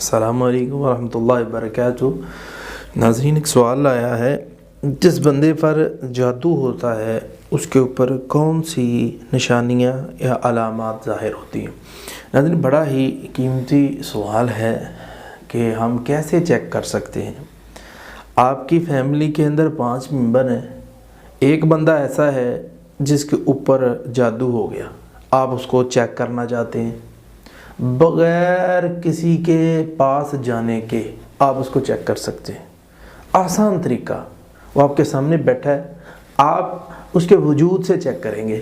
السلام علیکم ورحمۃ اللہ وبرکاتہ۔ ناظرین، ایک سوال آیا ہے، جس بندے پر جادو ہوتا ہے اس کے اوپر کون سی نشانیاں یا علامات ظاہر ہوتی ہیں؟ ناظرین، بڑا ہی قیمتی سوال ہے کہ ہم کیسے چیک کر سکتے ہیں۔ آپ کی فیملی کے اندر 5 ممبر ہیں، ایک بندہ ایسا ہے جس کے اوپر جادو ہو گیا، آپ اس کو چیک کرنا چاہتے ہیں بغیر کسی کے پاس جانے کے، آپ اس کو چیک کر سکتے ہیں۔ آسان طریقہ، وہ آپ کے سامنے بیٹھا ہے، آپ اس کے وجود سے چیک کریں گے۔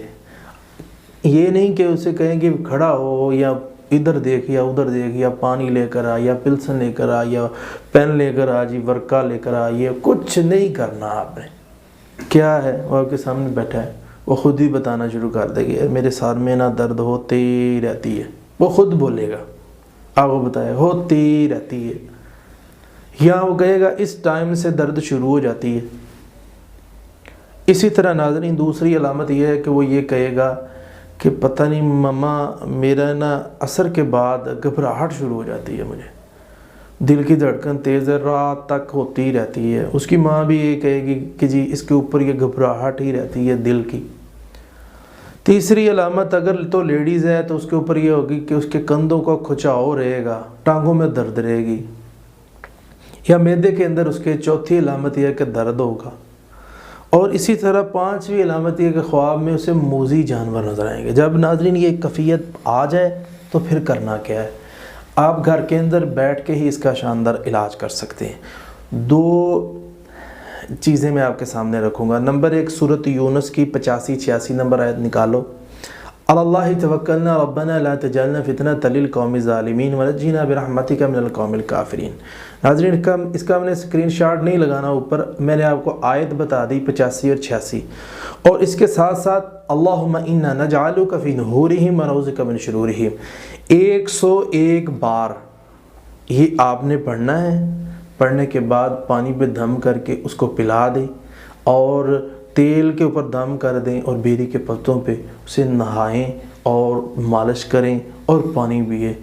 یہ نہیں کہ اسے کہیں کہ کھڑا ہو یا ادھر دیکھ یا ادھر دیکھ یا پانی لے کر آ یا پلسن لے کر آ یا پین لے کر آ، جی ورقہ لے کر آ، یہ کچھ نہیں کرنا آپ نے۔ کیا ہے، وہ آپ کے سامنے بیٹھا ہے، وہ خود ہی بتانا شروع کر دے گا، میرے سر میں نا درد ہوتی رہتی ہے، وہ خود بولے گا، آپ کو بتائے ہوتی رہتی ہے، یا وہ کہے گا اس ٹائم سے درد شروع ہو جاتی ہے۔ اسی طرح ناظرین، دوسری علامت یہ ہے کہ وہ یہ کہے گا کہ پتہ نہیں مما، میرا نا عصر کے بعد گھبراہٹ شروع ہو جاتی ہے، مجھے دل کی دھڑکن تیز ہے، رات تک ہوتی رہتی ہے۔ اس کی ماں بھی یہ کہے گی کہ جی اس کے اوپر یہ گھبراہٹ ہی رہتی ہے دل کی۔ تیسری علامت اگر تو لیڈیز ہے تو اس کے اوپر یہ ہوگی کہ اس کے کندھوں کا کھچاؤ رہے گا، ٹانگوں میں درد رہے گی، یا معدے کے اندر اس کے چوتھی علامت یہ ہے کہ درد ہوگا۔ اور اسی طرح 5ویں علامت یہ کہ خواب میں اسے موذی جانور نظر آئیں گے۔ جب ناظرین یہ کیفیت آ جائے تو پھر کرنا کیا ہے؟ آپ گھر کے اندر بیٹھ کے ہی اس کا شاندار علاج کر سکتے ہیں۔ 2 چیزیں میں آپ کے سامنے رکھوں گا۔ نمبر 1، سورۃ یونس کی 85-86 نمبر آیت نکالو۔ اللہ توکلنا ربنا لا تجعلنا فتنۃ للقوم الظالمین ونجنا برحمتک من القوم الکافرین۔ ناظرین، اس کا میں نے اسکرین شاٹ نہیں لگانا، اوپر میں نے آپ کو آیت بتا دی 85 اور 86، اور اس کے ساتھ ساتھ اللہم انا نجعلک فی نحورہم ونعوذک من شرورہم 101 بار یہ آپ نے پڑھنا ہے۔ پڑھنے کے بعد پانی پہ دم کر کے اس کو پلا دیں، اور تیل کے اوپر دم کر دیں، اور بیری کے پتوں پہ اسے نہائیں اور مالش کریں اور پانی پئیں۔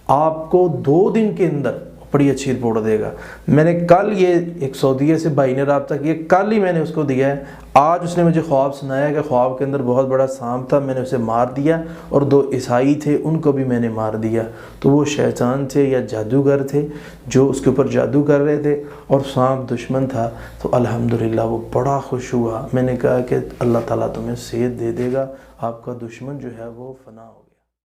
آپ کو 2 دن کے اندر بڑی اچھی رپورٹ دے گا۔ میں نے کل، یہ ایک سعودیہ سے بھائی نے رابطہ کیا، کل ہی میں نے اس کو دیا ہے، آج اس نے مجھے خواب سنایا کہ خواب کے اندر بہت بڑا سانپ تھا، میں نے اسے مار دیا، اور 2 عیسائی تھے ان کو بھی میں نے مار دیا۔ تو وہ شیطان تھے یا جادوگر تھے جو اس کے اوپر جادو کر رہے تھے، اور سانپ دشمن تھا۔ تو الحمدللہ وہ بڑا خوش ہوا۔ میں نے کہا کہ اللہ تعالیٰ تمہیں صحت دے دے گا، آپ کا دشمن جو ہے وہ فنا ہوگا۔